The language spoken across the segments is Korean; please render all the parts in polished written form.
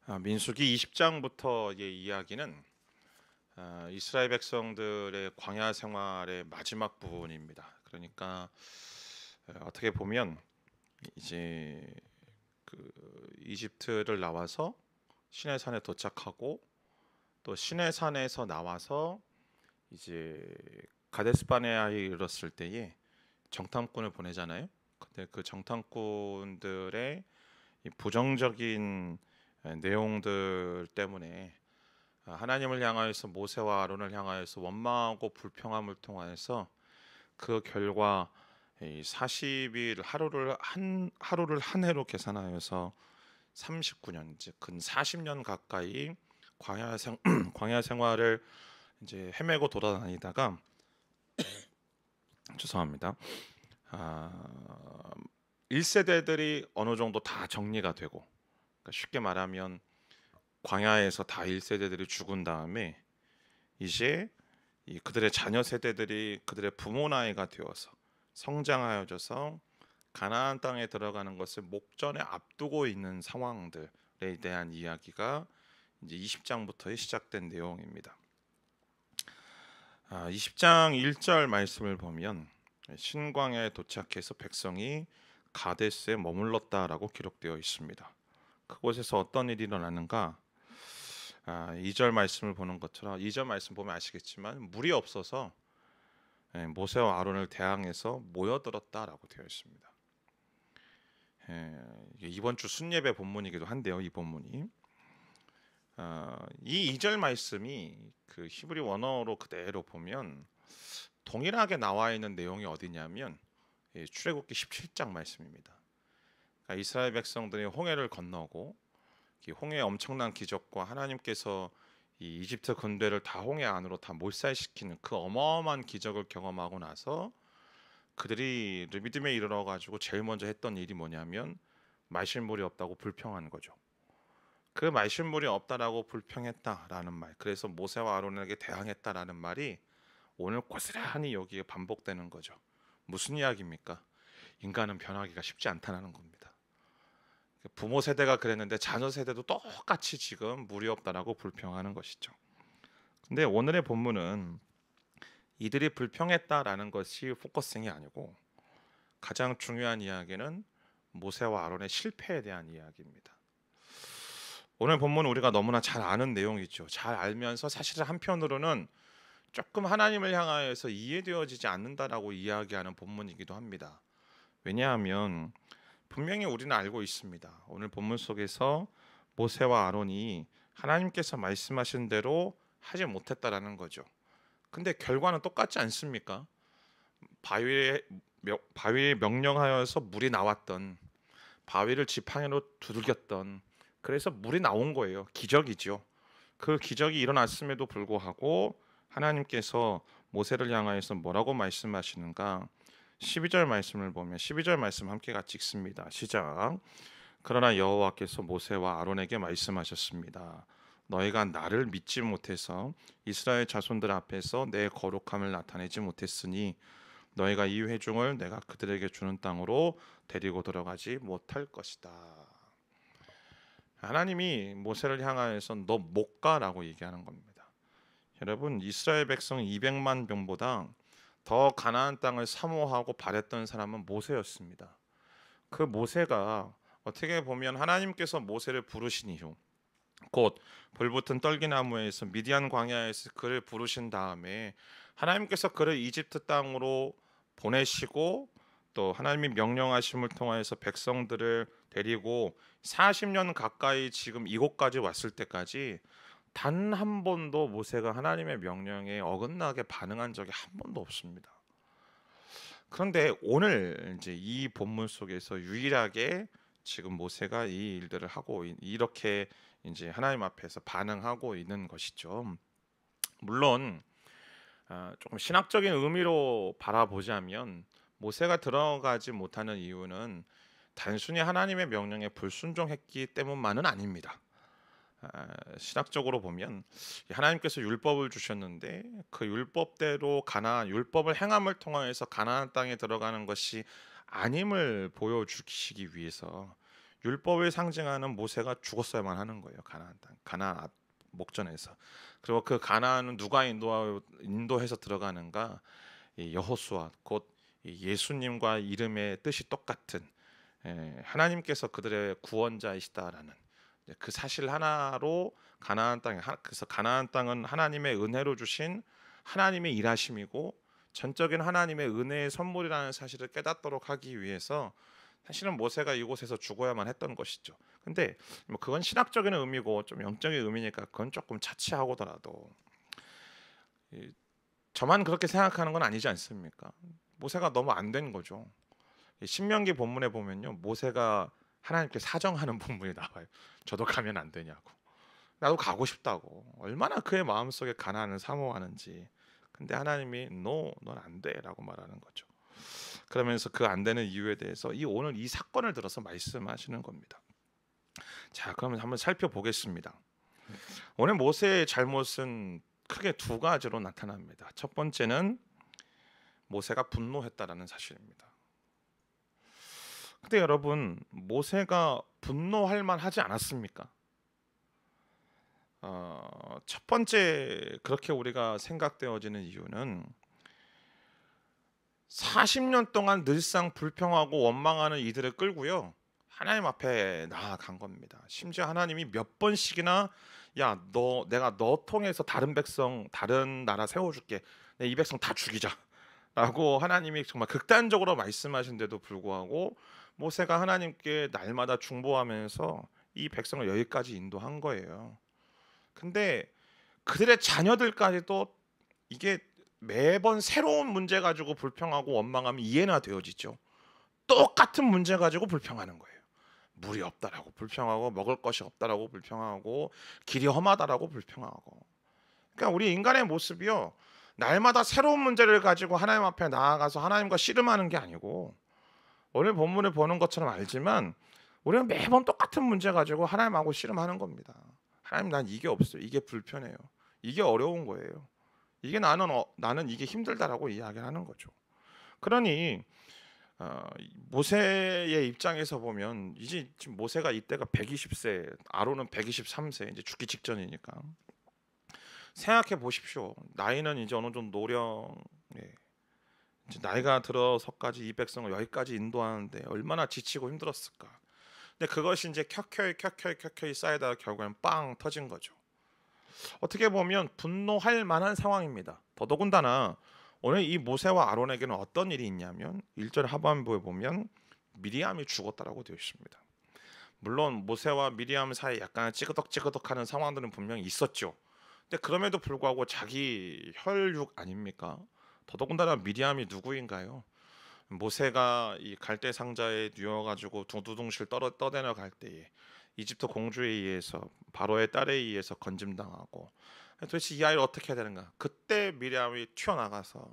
민수기 20장부터의 이야기는 이스라엘 백성들의 광야 생활의 마지막 부분입니다. 그러니까 어떻게 보면 이제 그 이집트를 나와서 시내산에 도착하고 또 시내산에서 나와서 이제 가데스바네아에 이르렀을 때에 정탐꾼을 보내잖아요. 근데 그 정탐꾼들의 이 부정적인 내용들 때문에 하나님을 향하여서 모세와 아론을 향하여서 원망하고 불평함을 통하여서 그 결과 이 40일 하루를 한 해로 계산하여서 39년 이제 근 40년 가까이 광야 생활을 이제 헤매고 돌아다니다가 죄송합니다. 아, 1세대들이 어느 정도 다 정리가 되고 그러니까 쉽게 말하면 광야에서 다 1세대들이 죽은 다음에 이제 이 그들의 자녀 세대들이 그들의 부모 나이가 되어서 성장하여져서 가나안 땅에 들어가는 것을 목전에 앞두고 있는 상황들에 대한 이야기가 이제 20장부터 시작된 내용입니다. 20장 1절 말씀을 보면 신광야에 도착해서 백성이 가데스에 머물렀다라고 기록되어 있습니다. 그곳에서 어떤 일이 일어나는가? 2절 말씀을 보는 것처럼 2절 말씀 보면 아시겠지만 물이 없어서 모세와 아론을 대항해서 모여들었다라고 되어 있습니다. 이게 이번 주 순예배 본문이기도 한데요. 이 본문이 이 2절 말씀이 그 히브리 원어로 그대로 보면 동일하게 나와 있는 내용이 어디냐면 출애굽기 17장 말씀입니다. 그러니까 이스라엘 백성들이 홍해를 건너고 홍해의 엄청난 기적과 하나님께서 이 이집트 군대를 다 홍해 안으로 다 몰살시키는 그 어마어마한 기적을 경험하고 나서 그들이 믿음에 이르러 가지고 제일 먼저 했던 일이 뭐냐면 마실 물이 없다고 불평하는 거죠. 그 마실 물이 없다라고 불평했다라는 말, 그래서 모세와 아론에게 대항했다라는 말이 오늘 고스란히 여기에 반복되는 거죠. 무슨 이야기입니까? 인간은 변하기가 쉽지 않다는 겁니다. 부모 세대가 그랬는데 자녀 세대도 똑같이 지금 물이 없다라고 불평하는 것이죠. 근데 오늘의 본문은 이들이 불평했다라는 것이 포커싱이 아니고 가장 중요한 이야기는 모세와 아론의 실패에 대한 이야기입니다. 오늘 본문 우리가 너무나 잘 아는 내용이죠. 잘 알면서 사실은 한편으로는 조금 하나님을 향하여서 이해되어지지 않는다라고 이야기하는 본문이기도 합니다. 왜냐하면 분명히 우리는 알고 있습니다. 오늘 본문 속에서 모세와 아론이 하나님께서 말씀하신 대로 하지 못했다라는 거죠. 근데 결과는 똑같지 않습니까? 바위에 명령하여서 물이 나왔던, 바위를 지팡이로 두들겼던, 그래서 물이 나온 거예요. 기적이죠. 그 기적이 일어났음에도 불구하고 하나님께서 모세를 향하여서 뭐라고 말씀하시는가? 12절 말씀을 보면 12절 말씀 함께 같이 읽습니다. 시작. 그러나 여호와께서 모세와 아론에게 말씀하셨습니다. 너희가 나를 믿지 못해서 이스라엘 자손들 앞에서 내 거룩함을 나타내지 못했으니 너희가 이 회중을 내가 그들에게 주는 땅으로 데리고 들어가지 못할 것이다. 하나님이 모세를 향하여서 너 못 가라고 얘기하는 겁니다. 여러분, 이스라엘 백성 200만 명보다 더 가나안 땅을 사모하고 바랬던 사람은 모세였습니다. 그 모세가 어떻게 보면 하나님께서 모세를 부르신 이후 곧 불붙은 떨기나무에서 미디안 광야에서 그를 부르신 다음에 하나님께서 그를 이집트 땅으로 보내시고 또 하나님이 명령하심을 통하여서 백성들을 데리고 40년 가까이 지금 이곳까지 왔을 때까지 단 한 번도 모세가 하나님의 명령에 어긋나게 반응한 적이 한 번도 없습니다. 그런데 오늘 이제 이 본문 속에서 유일하게 지금 모세가 이 일들을 하고 이렇게 이제 하나님 앞에서 반응하고 있는 것이죠. 물론 조금 신학적인 의미로 바라보자면 모세가 들어가지 못하는 이유는 단순히 하나님의 명령에 불순종했기 때문만은 아닙니다. 신학적으로 보면 하나님께서 율법을 주셨는데 그 율법대로 율법을 행함을 통하여서 가나안 땅에 들어가는 것이 아님을 보여주시기 위해서 율법을 상징하는 모세가 죽었어야만 하는 거예요. 가나안 땅, 가나안 목전에서. 그리고 그 가나안은 누가 인도해서 들어가는가? 이 여호수아, 곧 예수님과 이름의 뜻이 똑같은 하나님께서 그들의 구원자이시다라는 그 사실 하나로 가나안 땅에, 그래서 가나안 땅은 하나님의 은혜로 주신 하나님의 일하심이고 전적인 하나님의 은혜의 선물이라는 사실을 깨닫도록 하기 위해서 사실은 모세가 이곳에서 죽어야만 했던 것이죠. 근데 뭐 그건 신학적인 의미고 좀 영적인 의미니까 그건 조금 차치하고더라도 저만 그렇게 생각하는 건 아니지 않습니까? 모세가 너무 안 된 거죠. 신명기 본문에 보면요, 모세가 하나님께 사정하는 본문이 나와요. 저도 가면 안 되냐고. 나도 가고 싶다고. 얼마나 그의 마음속에 가나안을 사모하는지. 근데 하나님이 no, 넌 안 돼라고 말하는 거죠. 그러면서 그 안 되는 이유에 대해서 오늘 이 사건을 들어서 말씀하시는 겁니다. 자, 그러면 한번 살펴보겠습니다. 오늘 모세의 잘못은 크게 두 가지로 나타납니다. 첫 번째는 모세가 분노했다라는 사실입니다. 근데 여러분, 모세가 분노할 만하지 않았습니까? 첫 번째 그렇게 우리가 생각되어지는 이유는 40년 동안 늘상 불평하고 원망하는 이들을 끌고요, 하나님 앞에 나아간 겁니다. 심지어 하나님이 몇 번씩이나 야, 내가 너 통해서 다른 백성, 다른 나라 세워줄게. 내 이 백성 다 죽이자 라고 하나님이 정말 극단적으로 말씀하신데도 불구하고 모세가 하나님께 날마다 중보하면서 이 백성을 여기까지 인도한 거예요. 근데 그들의 자녀들까지도 이게 매번 새로운 문제 가지고 불평하고 원망하면 이해나 되어지죠. 똑같은 문제 가지고 불평하는 거예요. 물이 없다라고 불평하고, 먹을 것이 없다라고 불평하고, 길이 험하다라고 불평하고. 그러니까 우리 인간의 모습이요, 날마다 새로운 문제를 가지고 하나님 앞에 나아가서 하나님과 씨름하는 게 아니고, 오늘 본문을 보는 것처럼 알지만 우리는 매번 똑같은 문제 가지고 하나님하고 씨름하는 겁니다. 하나님, 난 이게 없어요. 이게 불편해요. 이게 어려운 거예요. 이게 나는 이게 힘들다라고 이야기하는 거죠. 그러니 모세의 입장에서 보면 이제 지금 모세가 이때가 120세, 아론은 123세, 이제 죽기 직전이니까 생각해 보십시오. 나이는 이제 어느 정도 노령, 이제 나이가 들어서까지 이 백성을 여기까지 인도하는데 얼마나 지치고 힘들었을까. 근데 그것이 이제 켜켜이 쌓이다가 결국엔 빵 터진 거죠. 어떻게 보면 분노할 만한 상황입니다. 더더군다나 오늘 이 모세와 아론에게는 어떤 일이 있냐면 1절 하반부에 보면 미리암이 죽었다라고 되어 있습니다. 물론 모세와 미리암 사이에 약간 찌그덕찌그덕하는 상황들은 분명히 있었죠. 근데 그럼에도 불구하고 자기 혈육 아닙니까? 더더군다나 미리암이 누구인가요? 모세가 이 갈대 상자에 누워가지고 두두둥실 떠내려 갈 때에 이집트 공주에 의해서, 바로의 딸에 의해서 건짐당하고, 도대체 이 아이를 어떻게 해야 되는가? 그때 미리암이 튀어나가서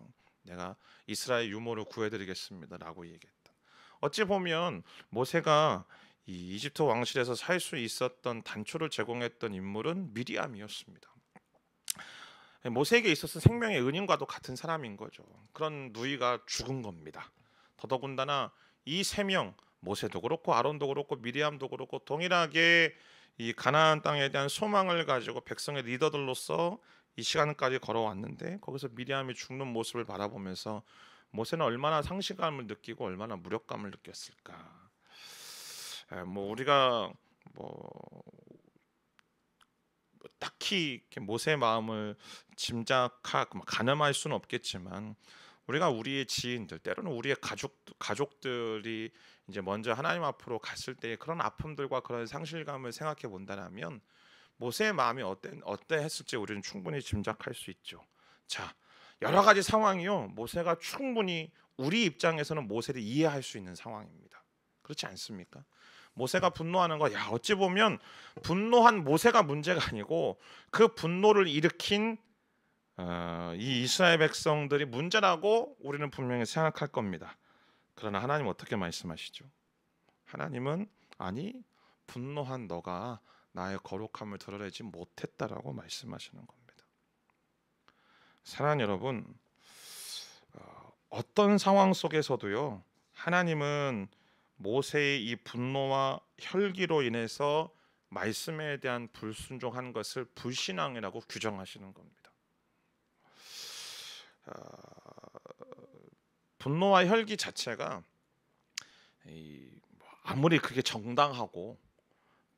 내가 이스라엘 유모를 구해드리겠습니다라고 얘기했다. 어찌 보면 모세가 이 이집트 왕실에서 살 수 있었던 단초를 제공했던 인물은 미리암이었습니다. 모세에게 있어서 생명의 은인과도 같은 사람인 거죠. 그런 누이가 죽은 겁니다. 더더군다나 이 세 명, 모세도 그렇고 아론도 그렇고 미리암도 그렇고 동일하게 이 가나안 땅에 대한 소망을 가지고 백성의 리더들로서 이 시간까지 걸어왔는데 거기서 미리암이 죽는 모습을 바라보면서 모세는 얼마나 상실감을 느끼고 얼마나 무력감을 느꼈을까. 뭐 우리가 뭐 딱히 이렇게 모세의 마음을 짐작하고 가늠할 수는 없겠지만 우리가 우리의 지인들, 때로는 우리의 가족들이 이제 먼저 하나님 앞으로 갔을 때 그런 아픔들과 그런 상실감을 생각해 본다면 모세의 마음이 어떠했을지 우리는 충분히 짐작할 수 있죠. 자, 여러 가지 상황이요, 모세가 충분히 우리 입장에서는 모세를 이해할 수 있는 상황입니다. 그렇지 않습니까? 모세가 분노하는 거, 어찌 보면 분노한 모세가 문제가 아니고 그 분노를 일으킨 이 이스라엘 백성들이 문제라고 우리는 분명히 생각할 겁니다. 그러나 하나님 어떻게 말씀하시죠? 하나님은 아니, 분노한 너가 나의 거룩함을 드러내지 못했다라고 말씀하시는 겁니다. 사랑하는 여러분, 어떤 상황 속에서도요, 하나님은 모세의 이 분노와 혈기로 인해서 말씀에 대한 불순종한 것을 불신앙이라고 규정하시는 겁니다. 분노와 혈기 자체가 아무리 그게 정당하고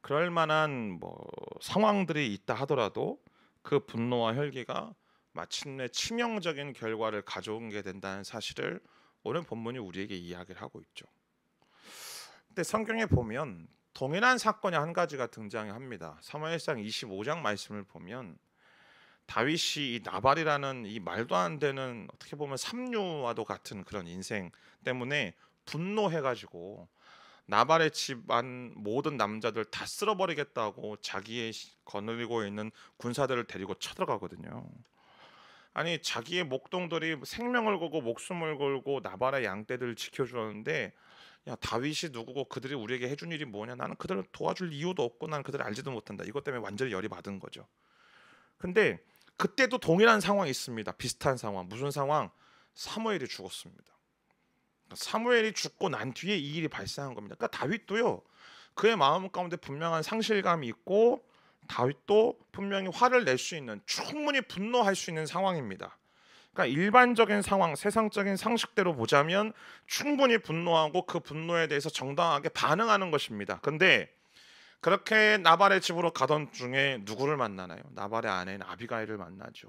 그럴 만한 상황들이 있다 하더라도 그 분노와 혈기가 마침내 치명적인 결과를 가져오게 된다는 사실을 오늘 본문이 우리에게 이야기를 하고 있죠. 근데 성경에 보면 동일한 사건이 한 가지가 등장합니다. 사무엘상 25장 말씀을 보면 다윗이 이 나발이라는 이 말도 안 되는 어떻게 보면 삼류와도 같은 그런 인생 때문에 분노해가지고 나발의 집안 모든 남자들 다 쓸어버리겠다고 자기의 거느리고 있는 군사들을 데리고 쳐들어가거든요. 아니 자기의 목동들이 생명을 걸고 목숨을 걸고 나발의 양떼들을 지켜주었는데 야 다윗이 누구고 그들이 우리에게 해준 일이 뭐냐, 나는 그들을 도와줄 이유도 없고 나는 그들을 알지도 못한다. 이것 때문에 완전히 열이 받은 거죠. 근데 그때도 동일한 상황이 있습니다. 비슷한 상황. 무슨 상황? 사무엘이 죽었습니다. 사무엘이 죽고 난 뒤에 이 일이 발생한 겁니다. 그러니까 다윗도요, 그의 마음 가운데 분명한 상실감이 있고 다윗도 분명히 화를 낼 수 있는, 충분히 분노할 수 있는 상황입니다. 그러니까 일반적인 상황, 세상적인 상식대로 보자면 충분히 분노하고 그 분노에 대해서 정당하게 반응하는 것입니다. 근데 그렇게 나발의 집으로 가던 중에 누구를 만나나요? 나발의 아내인 아비가일을 만나죠.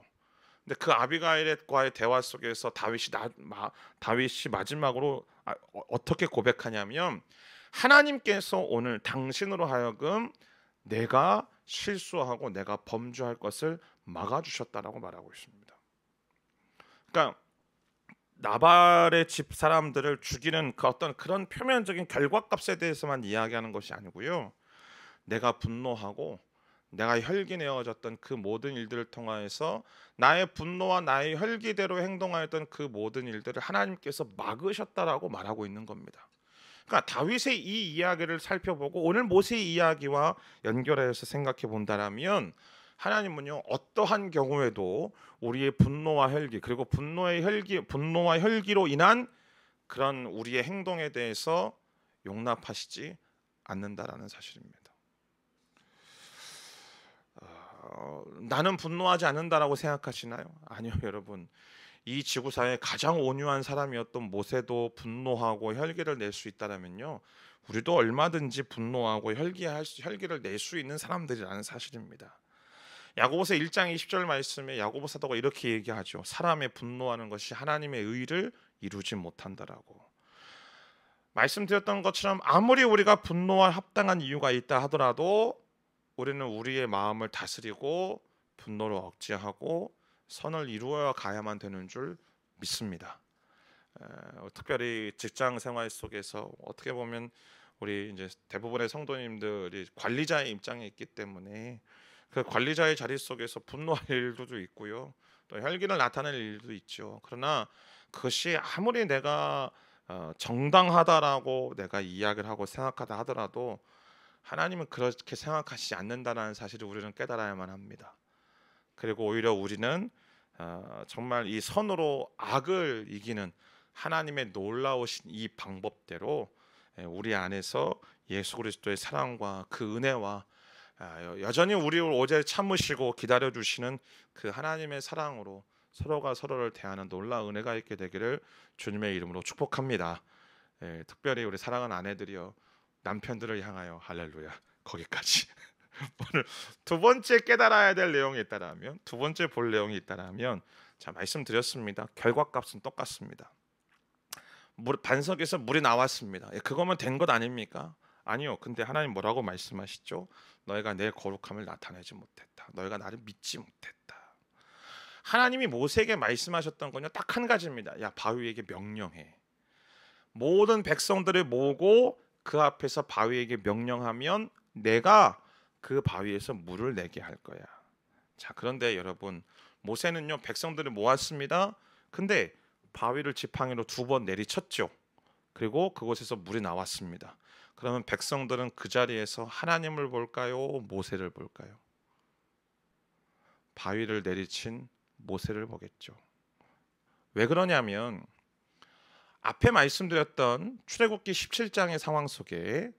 근데 그 아비가일과의 대화 속에서 다윗이 마지막으로 어떻게 고백하냐면 하나님께서 오늘 당신으로 하여금 내가 실수하고 내가 범죄할 것을 막아주셨다라고 말하고 있습니다. 그러니까 나발의 집 사람들을 죽이는 그 어떤 그런 표면적인 결과값에 대해서만 이야기하는 것이 아니고요, 내가 분노하고 내가 혈기내어졌던 그 모든 일들을 통하여서 나의 분노와 나의 혈기대로 행동하였던 그 모든 일들을 하나님께서 막으셨다라고 말하고 있는 겁니다. 그러니까 다윗의 이 이야기를 살펴보고 오늘 모세의 이야기와 연결해서 생각해 본다라면 하나님은요, 어떠한 경우에도 우리의 분노와 혈기, 그리고 분노와 혈기로 인한 그런 우리의 행동에 대해서 용납하시지 않는다라는 사실입니다. 나는 분노하지 않는다라고 생각하시나요? 아니요, 여러분. 이 지구상에 가장 온유한 사람이었던 모세도 분노하고 혈기를 낼 수 있다면요, 우리도 얼마든지 분노하고 혈기를 낼 수 있는 사람들이라는 사실입니다. 야고보서 1장 20절 말씀에 야고보 사도가 이렇게 얘기하죠. 사람의 분노하는 것이 하나님의 의를 이루지 못한다라고. 말씀드렸던 것처럼 아무리 우리가 분노할 합당한 이유가 있다 하더라도 우리는 우리의 마음을 다스리고 분노를 억제하고 선을 이루어 가야만 되는 줄 믿습니다. 특별히 직장 생활 속에서 어떻게 보면 우리 이제 대부분의 성도님들이 관리자의 입장에 있기 때문에 그 관리자의 자리 속에서 분노할 일도 있고요, 또 혈기를 나타낼 일도 있죠. 그러나 그것이 아무리 내가 정당하다라고 내가 이야기를 하고 생각하다 하더라도 하나님은 그렇게 생각하시지 않는다는 사실을 우리는 깨달아야만 합니다. 그리고 오히려 우리는 정말 이 선으로 악을 이기는 하나님의 놀라우신 이 방법대로 우리 안에서 예수 그리스도의 사랑과 그 은혜와 여전히 우리를 오래 참으시고 기다려주시는 그 하나님의 사랑으로 서로가 서로를 대하는 놀라운 은혜가 있게 되기를 주님의 이름으로 축복합니다. 특별히 우리 사랑하는 아내들이여, 남편들을 향하여 할렐루야. 거기까지. 오늘 두 번째 깨달아야 될 내용이 있다라면, 두 번째 볼 내용이 있다라면, 자, 말씀드렸습니다. 결과값은 똑같습니다. 반석에서 물이 나왔습니다. 그거면 된 것 아닙니까? 아니요. 근데 하나님 뭐라고 말씀하시죠? 너희가 내 거룩함을 나타내지 못했다. 너희가 나를 믿지 못했다. 하나님이 모세에게 말씀하셨던 건요, 딱 한 가지입니다. 야, 바위에게 명령해. 모든 백성들을 모으고 그 앞에서 바위에게 명령하면 내가 그 바위에서 물을 내게 할 거야. 자, 그런데 여러분, 모세는요, 백성들을 모았습니다. 근데 바위를 지팡이로 2번 내리쳤죠. 그리고 그곳에서 물이 나왔습니다. 그러면 백성들은 그 자리에서 하나님을 볼까요? 모세를 볼까요? 바위를 내리친 모세를 보겠죠. 왜 그러냐면 앞에 말씀드렸던 출애굽기 17장의 상황 속에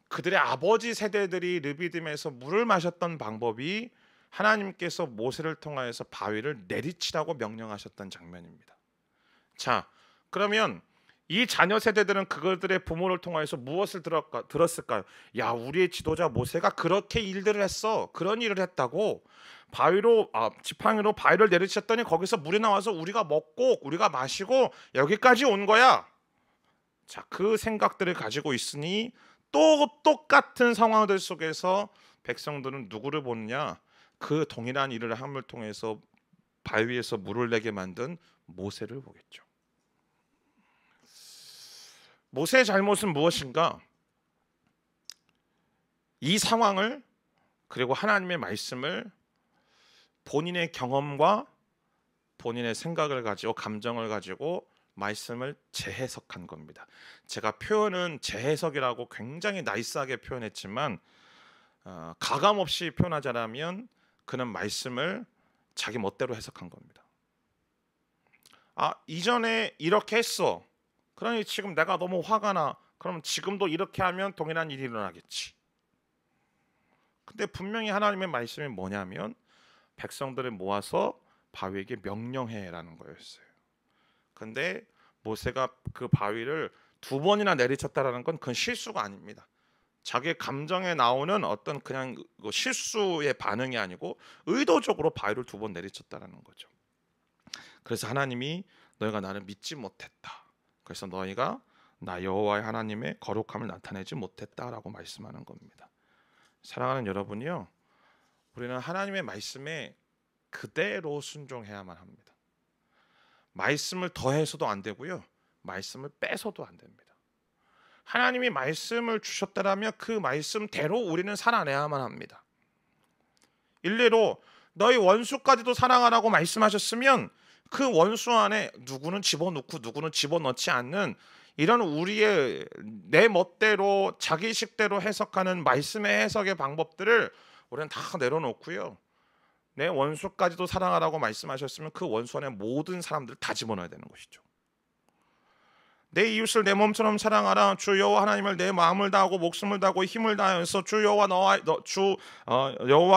그들의 아버지 세대들이 르비딤에서 물을 마셨던 방법이 하나님께서 모세를 통하여서 바위를 내리치라고 명령하셨던 장면입니다. 자, 그러면 이 자녀 세대들은 그들의 부모를 통하여서 무엇을 들었을까요? 야, 우리의 지도자 모세가 그렇게 일들을 했어. 그런 일을 했다고. 지팡이로 바위를 내리쳤더니 거기서 물이 나와서 우리가 먹고 우리가 마시고 여기까지 온 거야. 자, 그 생각들을 가지고 있으니 또 똑같은 상황들 속에서 백성들은 누구를 보느냐? 그 동일한 일을 함을 통해서 바위에서 물을 내게 만든 모세를 보겠죠. 모세의 잘못은 무엇인가? 이 상황을 그리고 하나님의 말씀을 본인의 경험과 본인의 생각을 가지고 감정을 가지고 말씀을 재해석한 겁니다. 제가 표현은 재해석이라고 굉장히 나이스하게 표현했지만 가감 없이 표현하자면 그는 말씀을 자기 멋대로 해석한 겁니다. 이전에 이렇게 했어. 그러니 지금 내가 너무 화가 나. 그러면 지금도 이렇게 하면 동일한 일이 일어나겠지. 근데 분명히 하나님의 말씀이 뭐냐면 백성들을 모아서 바위에게 명령해라는 거였어요. 근데 모세가 그 바위를 2번이나 내리쳤다라는 건 그건 실수가 아닙니다. 자기의 감정에 나오는 어떤 그냥 실수의 반응이 아니고 의도적으로 바위를 2번 내리쳤다라는 거죠. 그래서 하나님이 너희가 나를 믿지 못했다. 그래서 너희가 나 여호와의 하나님의 거룩함을 나타내지 못했다라고 말씀하는 겁니다. 사랑하는 여러분이요, 우리는 하나님의 말씀에 그대로 순종해야만 합니다. 말씀을 더해서도 안 되고요, 말씀을 빼서도 안 됩니다. 하나님이 말씀을 주셨다라면 그 말씀대로 우리는 살아내야만 합니다. 일례로 너희 원수까지도 사랑하라고 말씀하셨으면 그 원수 안에 누구는 집어넣고 누구는 집어넣지 않는 이런 우리의 내 멋대로 자기 식대로 해석하는 말씀의 해석의 방법들을 우리는 다 내려놓고요, 내 원수까지도 사랑하라고 말씀하셨으면 그 원수 안에 모든 사람들을 다 집어넣어야 되는 것이죠. 내 이웃을 내 몸처럼 사랑하라. 주 여호와 하나님을 내 마음을 다하고 목숨을 다하고 힘을 다하여서 주 여호와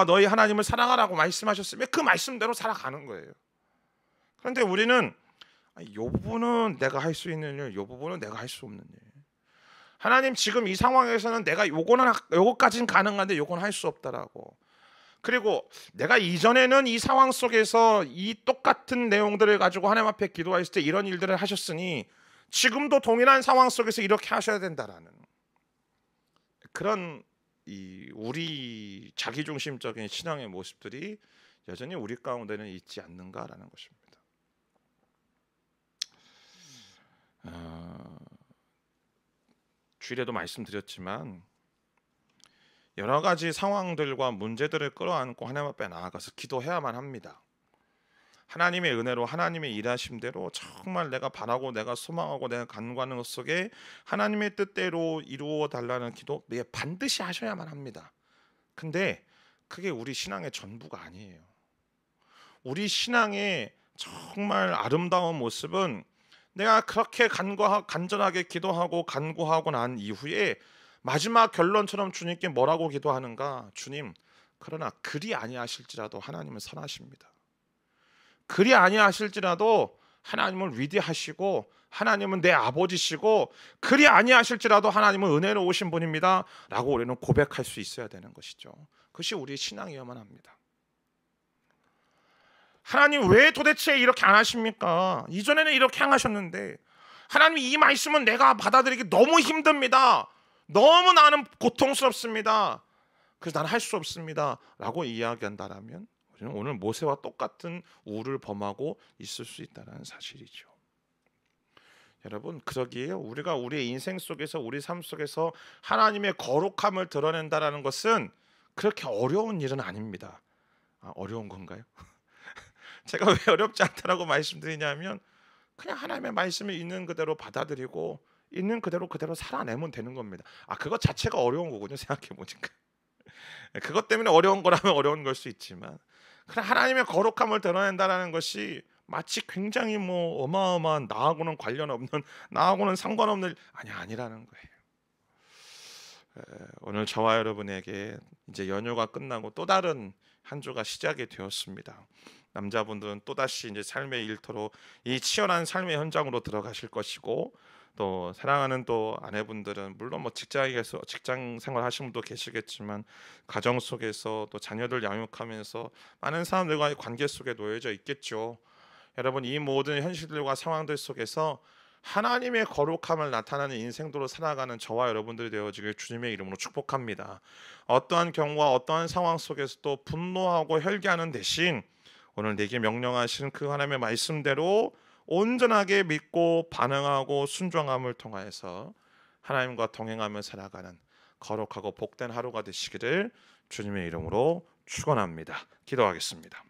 너희 하나님을 사랑하라고 말씀하셨으면 그 말씀대로 살아가는 거예요. 그런데 우리는 이 부분은 내가 할 수 있는 일, 이 부분은 내가 할 수 없는 일. 하나님 지금 이 상황에서는 내가 요거까지는 가능한데 요건 할 수 없다라고. 그리고 내가 이전에는 이 상황 속에서 이 똑같은 내용들을 가지고 하나님 앞에 기도했을 때 이런 일들을 하셨으니 지금도 동일한 상황 속에서 이렇게 하셔야 된다라는 그런 우리 자기중심적인 신앙의 모습들이 여전히 우리 가운데는 있지 않는가라는 것입니다. 주일에도 말씀드렸지만 여러 가지 상황들과 문제들을 끌어안고 하나님 앞에 나아가서 기도해야만 합니다. 하나님의 은혜로 하나님의 일하심대로 정말 내가 바라고 내가 소망하고 내가 간구하는 것 속에 하나님의 뜻대로 이루어 달라는 기도 반드시 하셔야만 합니다. 근데 그게 우리 신앙의 전부가 아니에요. 우리 신앙의 정말 아름다운 모습은 내가 그렇게 간절하게 기도하고 간구하고 난 이후에 마지막 결론처럼 주님께 뭐라고 기도하는가? 주님, 그러나 그리 아니하실지라도 하나님은 선하십니다. 그리 아니하실지라도 하나님은 위대하시고 하나님은 내 아버지시고 그리 아니하실지라도 하나님은 은혜로우신 분입니다 라고 우리는 고백할 수 있어야 되는 것이죠. 그것이 우리의 신앙이어야만 합니다. 하나님 왜 도대체 이렇게 안 하십니까? 이전에는 이렇게 안 하셨는데 하나님 이 말씀은 내가 받아들이기 너무 힘듭니다. 너무 나는 고통스럽습니다. 그래서 나는 할 수 없습니다 라고 이야기한다면 우리는 오늘 모세와 똑같은 우를 범하고 있을 수 있다는 사실이죠. 여러분, 그러기에 우리가 우리의 인생 속에서 우리 삶 속에서 하나님의 거룩함을 드러낸다는 것은 그렇게 어려운 일은 아닙니다. 어려운 건가요? 제가 왜 어렵지 않다라고 말씀드리냐면 그냥 하나님의 말씀이 있는 그대로 받아들이고 있는 그대로 살아내면 되는 겁니다. 그것 자체가 어려운 거군요. 생각해 보니까 그것 때문에 어려운 거라면 어려운 걸 수 있지만 그냥 하나님의 거룩함을 드러낸다는 것이 마치 굉장히 뭐 어마어마한 나하고는 관련 없는 나하고는 상관없는 아니라는 거예요. 오늘 저와 여러분에게 이제 연휴가 끝나고 또 다른 한 주가 시작이 되었습니다. 남자분들은 또다시 이제 삶의 일터로 이 치열한 삶의 현장으로 들어가실 것이고, 또 사랑하는 또 아내분들은 물론 뭐 직장에서 직장 생활 하시는 분도 계시겠지만 가정 속에서 또 자녀들 양육하면서 많은 사람들과의 관계 속에 놓여져 있겠죠. 여러분, 이 모든 현실들과 상황들 속에서 하나님의 거룩함을 나타내는 인생도로 살아가는 저와 여러분들이 되어지길 주님의 이름으로 축복합니다. 어떠한 경우와 어떠한 상황 속에서도 분노하고 혈기하는 대신 오늘 내게 명령하신 그 하나님의 말씀대로 온전하게 믿고 반응하고 순종함을 통하여서 하나님과 동행하며 살아가는 거룩하고 복된 하루가 되시기를 주님의 이름으로 축원합니다. 기도하겠습니다.